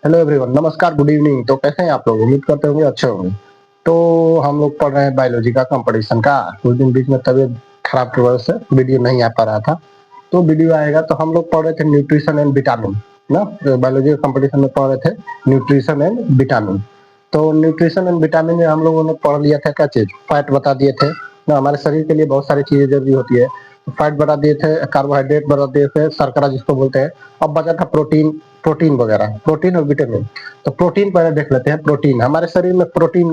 Hello everyone, नमस्कार, good evening. तो कैसे हैं आप लोग? उम्मीद करते होंगे अच्छे होंगे। तो हम लोग पढ़ रहे हैं बायोलॉजी का कंपटीशन का। कुछ दिन बीच में तबीयत खराब की वजह से वीडियो नहीं आ पा रहा था। तो वीडियो आएगा। तो हम लोग पढ़ रहे थे न्यूट्रिशन एंड विटामिन ना। बायोलॉजी के कंपटीशन में पढ़ रहे थे न्यूट्रिशन एंड विटामिन। तो न्यूट्रिशन एंड विटामिन में हम लोगों ने पढ़ लिया था क्या चीज, फैट बता दिए थे ना। हमारे शरीर के लिए बहुत सारी चीजें जरूरी होती है। तो फैट बता दिए थे, कार्बोहाइड्रेट बता दिए थे, शर्करा जिसको बोलते हैं। अब बचा था प्रोटीन, प्रोटीन वगैरह, प्रोटीन और विटामिन। तो प्रोटीन पहले देख लेते हैं। प्रोटीन हमारे शरीर में प्रोटीन,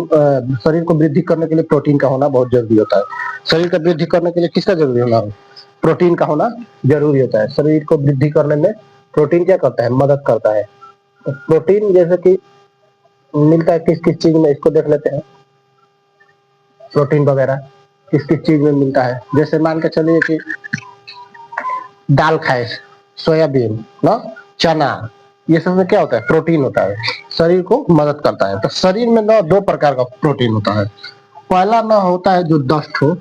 शरीर को वृद्धि करने के लिए प्रोटीन का होना बहुत जरूरी होता है। शरीर का वृद्धि करने के लिए किसका जरूरी होना? प्रोटीन का होना जरूरी होता है। शरीर को वृद्धि करने में प्रोटीन क्या करता है? मदद करता है। तो प्रोटीन जैसे कि मिलता है किस किस चीज में, इसको देख लेते हैं। प्रोटीन वगैरह किस किस चीज में मिलता है? जैसे मान के चलिए कि दाल खाए, सोयाबीन ना, चना, ये सब में क्या होता है? प्रोटीन होता है। शरीर को मदद करता है। तो शरीर में ना दो प्रकार का प्रोटीन होता है। पहला ना होता है जो दस्ट हो,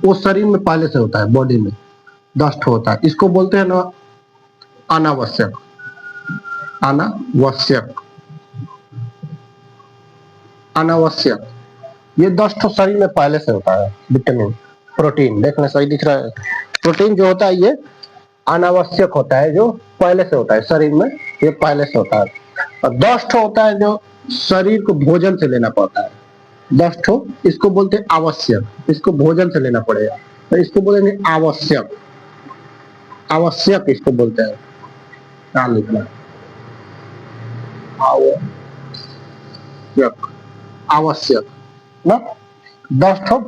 वो शरीर में पहले से होता है, बॉडी में दस्ट होता है। इसको बोलते हैं ना अनावश्यक। अनावश्यक, अनावश्यक, ये दस्ट तो शरीर में पहले से होता है। विटामिन, प्रोटीन देखने सही दिख रहा है। प्रोटीन जो होता है ये अनावश्यक होता है, जो पहले से होता है शरीर में, ये पहले से होता है। और दस्ट होता है जो शरीर को भोजन से लेना पड़ता है। दस्ट हो, इसको बोलते हैं आवश्यक, इसको भोजन से लेना पड़ेगा। तो इसको बोलेंगे आवश्यक। आवश्यक इसको बोलते हैं। क्या लिखना है? आवश्यक, आवश्यक ना। दस्ट हो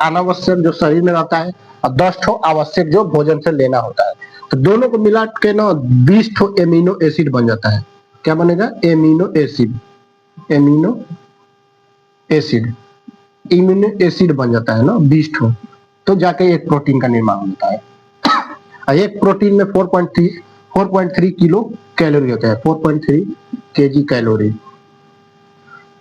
अनावश्यक जो शरीर में रहता है, और दस्ट हो आवश्यक जो भोजन से लेना होता है। तो दोनों को मिला के ना 20 ठो एमिनो एसिड बन जाता है। क्या बनेगा? Amino acid. Amino acid, immuno acid बन जाता है ना 20 ठो। तो जाके एक प्रोटीन का निर्माण होता है। और एक प्रोटीन में 4.3 किलो कैलोरी होता है। 4.3 केजी कैलोरी,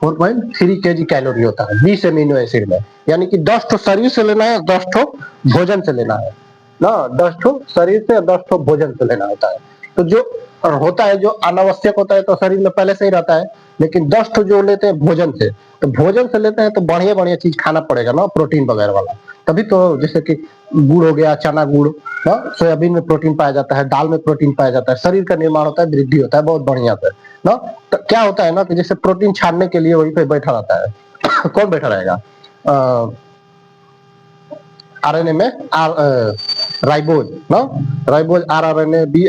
4.3 केजी कैलोरी होता है 20 एमिनो एसिड में। यानी कि 10 ठो शरीर से लेना है, 10 ठो भोजन से लेना है ना। 10 ठो शरीर से और 10 ठो भोजन से लेना होता है। तो जो होता है, जो अनावश्यक होता है तो शरीर में पहले से ही रहता है। लेकिन 10 ठो जो लेते हैं भोजन से, तो भोजन से लेते हैं तो बढ़िया बढ़िया चीज खाना पड़ेगा ना, प्रोटीन वगैरह वाला। तभी तो जैसे कि गुड़ हो गया, चना गुड़ ना, सोयाबीन में प्रोटीन पाया जाता है, दाल में प्रोटीन पाया जाता है, शरीर का निर्माण होता है, वृद्धि होता है बहुत बढ़िया से ना। तो क्या होता है ना कि जैसे प्रोटीन छानने के लिए वहीं पे बैठा रहता है। कौन बैठा रहेगा? आरएनए में राइबोज ना, राइबोज, आरआरएनए, बी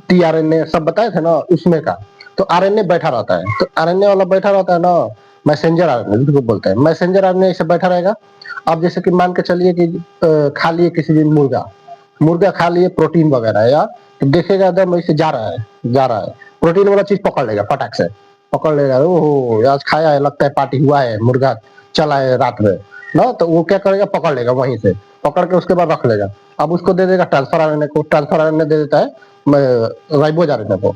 टीआरएनए सब बताए थे ना उसमें का। तो आरएनए बैठा रहता है। तो आरएनए वाला बैठा रहता है ना, मैसेंजर आरएनए जिसको बोलते हैं। मैसेंजर आरएनए ऐसे बैठा रहेगा। अब जैसे कि मान के चलिए कि खा लिए किसी दिन मुर्गा, मुर्गा खा लिए प्रोटीन वगैरह, या तो देखेगा एकदम ऐसे जा रहा है, जा रहा है, प्रोटीन वाला चीज पकड़ लेगा, फटाक से पकड़ लेगा। ओहो आज खाया है, लगता है पार्टी हुआ है, मुर्गा चला है रात में ना। तो वो क्या करेगा? पकड़ लेगा, वहीं से पकड़ के उसके बाद रख लेगा। अब उसको दे देगा ट्रांसफर आरएनए को, ट्रांसफर आरएनए दे देता है राइबोज आरएनए को।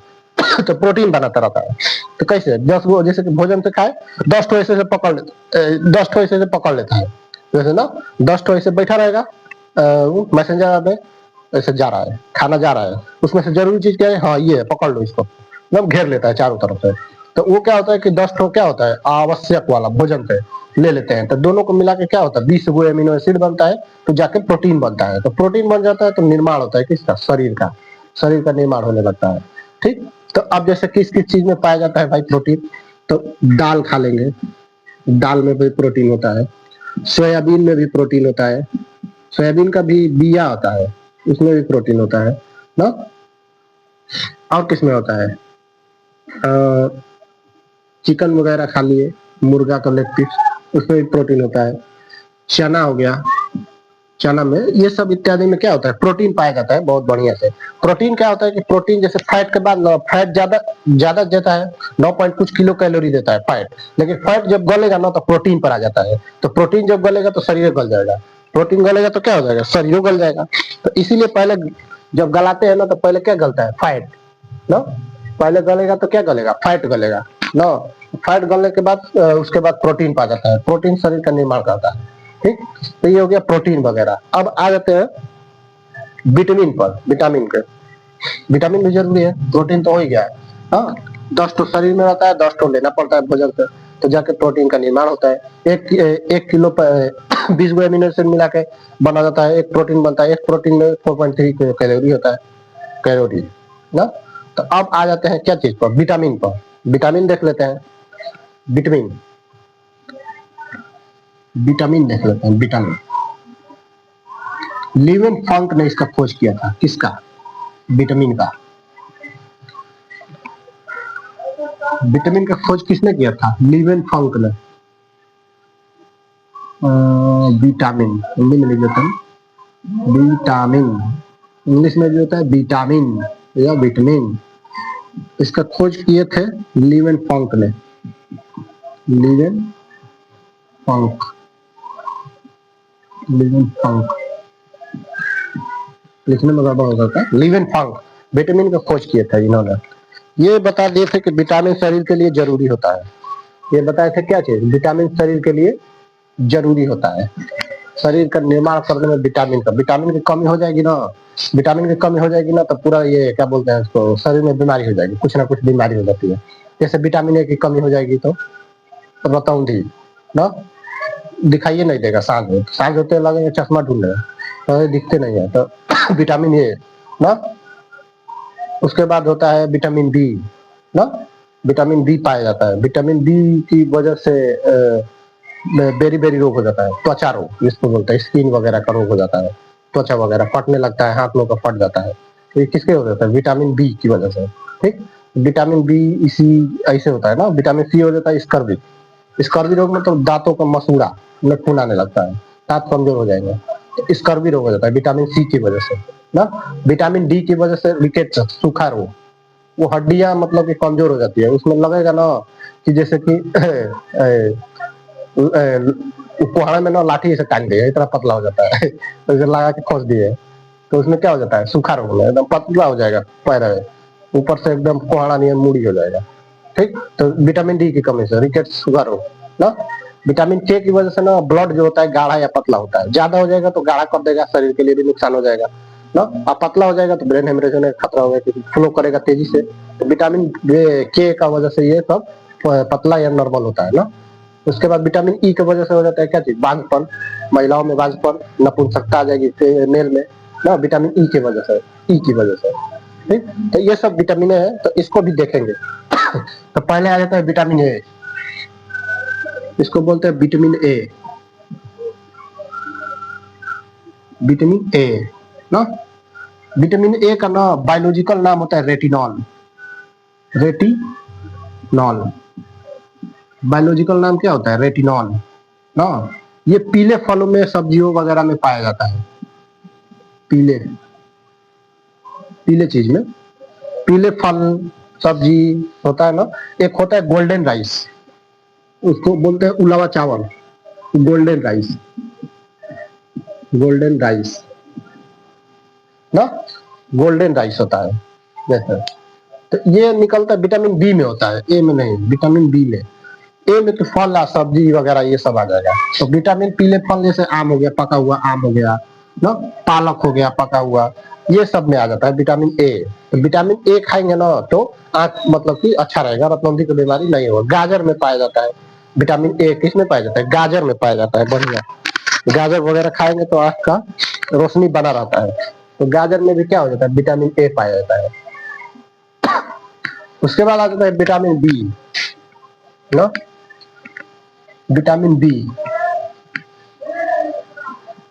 तो प्रोटीन बनाता रहता है। तो कैसे 10 गो जैसे कि भोजन से खाए, 10 ठो ऐसे से पकड़ 10 ठो ऐसे से पकड़ लेता है जैसे ना। 10 ठो ऐसे बैठा रहेगा, मैसेंजर में ऐसे जा रहा है, खाना जा रहा है, उसमें से जरूरी चीज क्या है? हाँ ये है, पकड़ लो इसको, मतलब घेर लेता है चारों तरफ से। तो वो क्या होता है कि 10 ठो क्या होता है? आवश्यक वाला भोजन से ले लेते हैं। तो दोनों को मिला के क्या होता है? 20 गो एमिनो एसिड बनता है। तो जाके प्रोटीन बनता है। तो प्रोटीन बन जाता है तो निर्माण होता है किसका? शरीर का। शरीर का निर्माण होने लगता है। ठीक। तो अब जैसे किस किस चीज में पाया जाता है भाई प्रोटीन? तो दाल खा लेंगे, दाल में भी प्रोटीन होता है। सोयाबीन में भी प्रोटीन होता है। सोयाबीन का भी बिया होता है, उसमें भी प्रोटीन होता है ना। और किसमें होता है? चिकन वगैरह खा लिए, मुर्गा का लेग पीस, उसमें भी प्रोटीन होता है। चना हो गया, चना में ये सब इत्यादि में क्या होता है? प्रोटीन पाया जाता है बहुत बढ़िया से। प्रोटीन क्या होता है कि प्रोटीन जैसे फैट के बाद फैट ज्यादा ज्यादा देता है, 9 पॉइंट कुछ किलो कैलोरी देता है फैट। लेकिन फैट जब गलेगा ना तो प्रोटीन पर आ जाता है। तो प्रोटीन जब गलेगा तो शरीर गल जाएगा, प्रोटीन गलेगा तो क्या हो जाएगा? शरीर गल जाएगा। तो इसीलिए पहले जब गलाते हैं ना तो पहले क्या गलता है? फैट ना। पहले गलेगा तो क्या गलेगा? फैट गलेगा ना। फैट गलने के बाद उसके बाद प्रोटीन पा जाता है। प्रोटीन शरीर का निर्माण करता है। ठीक। तो ये हो गया प्रोटीन वगैरह। अब आ जाते हैं विटामिन पर। विटामिन के, विटामिन भी जरूरी है, प्रोटीन तो हो ही गया है हाँ। 10 तो शरीर में रहता है, 10 तो लेना पड़ता है भोजन से, तो जाके प्रोटीन का निर्माण होता है। एक किलो 20 गो अमीनो एसिड मिला के बना जाता है, एक प्रोटीन बनता है। एक प्रोटीन में 4.3 कैलोरी होता है, कैलोरी ना। तो अब आ जाते हैं क्या चीज पर, विटामिन पर। विटामिन देख लेते हैं, विटामिन विटामिन देख लेते हैं। विटामिन लीवेन फंक ने इसका खोज किया था, किसका, विटामिन का। विटामिन का खोज किसने किया था, लीवेन फंक ने। विटामिन हिंदी में लिख देता हूँ, विटामिन इंग्लिश में जो होता है विटामिन या विटामिन, इसका खोज किए थे लीवेन फंक ने। लीवेन फंक, लीवेन फंक लिखने में गड़बड़ हो जाता है। लीवेन फंक विटामिन का खोज किए थे इन्होंने। ये बता दिए थे कि विटामिन शरीर के लिए जरूरी होता है। ये बताए थे क्या चीज, विटामिन शरीर के लिए जरूरी होता है। शरीर का निर्माण करने में विटामिन की कमी हो जाएगी ना, विटामिन की कमी हो जाएगी ना, तो पूरा ये क्या बोलते हैं इसको, शरीर में बीमारी हो जाएगी, कुछ ना कुछ बीमारी हो जाती है। जैसे विटामिन ए की कमी हो जाएगी तो रतौंधी ना, दिखाइए नहीं देगा, सांझ होते लगेंगे चश्मा ढूंढने, तो दिखते नहीं है, तो विटामिन ए ना। उसके बाद होता है विटामिन बी ना, विटामिन बी पाया जाता है। विटामिन बी की वजह से बेरी बेरी रोग हो जाता है, त्वचा रोग जिसको बोलते हैं, स्किन वगैरह का रोग हो जाता है, त्वचा वगैरह फटने लगता है, हाथ लोग का फट जाता है। तो ये किसके हो जाता है, विटामिन बी की वजह से। ठीक, विटामिन बी इसी ऐसे होता है ना। विटामिन सी हो जाता है स्कर्वी। स्कर्वी रोग में तो दांतों का मसूड़ा में खून आने लगता है, दांत कमजोर हो जाएंगे, तो स्कर्वी रोग हो जाता है विटामिन सी की वजह से ना। विटामिन डी की वजह से रिकेट, सूखा रोग, वो हड्डियां मतलब कि कमजोर हो जाती है, उसमें लगेगा ना कि जैसे कि कुहाड़ा में ना लाठी से टांग दिया, इतना पतला हो जाता है तो इसे लगा के खोस दिए, तो उसमें क्या हो जाता है, सूखा रोग में एकदम पतला हो जाएगा पैर, ऊपर से एकदम कुहाड़ा नहीं मूड़ी हो जाएगा। ठीक, तो विटामिन डी की कमी से रिकेट, सूखा रोग ना। विटामिन के की वजह से ना ब्लड जो होता है गाढ़ा या पतला होता है, ज्यादा हो जाएगा तो गाढ़ा कर देगा, शरीर के लिए भी नुकसान हो जाएगा ना। और पतला हो जाएगा तो ब्रेन हेमरेज होने का खतरा होगा, क्योंकि फ्लो करेगा तेजी से। तो विटामिन के का वजह से ये सब पतला या नॉर्मल होता है ना। उसके बाद विटामिन ई की वजह से हो जाता है क्या चीज, बांझपन, महिलाओं में बांझपन, नपुंसकता आ जाएगी मेल में ना, विटामिन ई की वजह से, ई की वजह से। ठीक, तो ये सब विटामिन है, तो इसको भी देखेंगे। तो पहले आ जाता है विटामिन ए, इसको बोलते हैं विटामिन ए। विटामिन ए ना, विटामिन ए का ना बायोलॉजिकल नाम होता है रेटिनॉल। रेटिनॉल बायोलॉजिकल नाम क्या होता है, रेटिनॉल ना। ये पीले फलों में, सब्जियों वगैरह में पाया जाता है, पीले पीले चीज में, पीले फल सब्जी होता है ना। एक होता है गोल्डन राइस, उसको बोलते हैं उलावा चावल, गोल्डन राइस, गोल्डन राइस ना, गोल्डन राइस होता है जैसे। तो ये निकलता है विटामिन बी में होता है, ए में नहीं, विटामिन बी में। ए में तो फल सब्जी वगैरह ये सब आ जाएगा। तो विटामिन पीले फल जैसे आम हो गया, पका हुआ आम हो गया ना, पालक हो गया पका हुआ, ये सब में आ जाता है विटामिन ए। तो विटामिन ए खाएंगे ना तो आंख मतलब कि अच्छा रहेगा, रतौंधी की बीमारी नहीं होगा। गाजर में पाया जाता है विटामिन ए, किस में पाया जाता है, गाजर में पाया जाता है, बढ़िया। गाजर वगैरह खाएंगे तो आंख का रोशनी बना रहता है। तो गाजर में भी क्या हो जाता है, विटामिन ए पाया जाता है। उसके बाद आ जाता है विटामिन बी ना, विटामिन बी,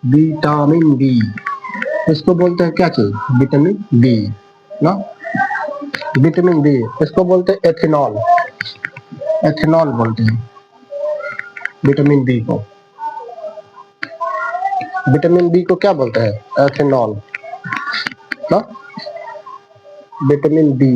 विटामिन बी, इसको बोलते हैं क्या चीज, विटामिन बी ना, विटामिन बी, इसको बोलते हैं एथेनॉल, एथेनॉल बोलते हैं विटामिन बी को। विटामिन बी को क्या बोलते हैं, एथेनॉल ना, विटामिन बी।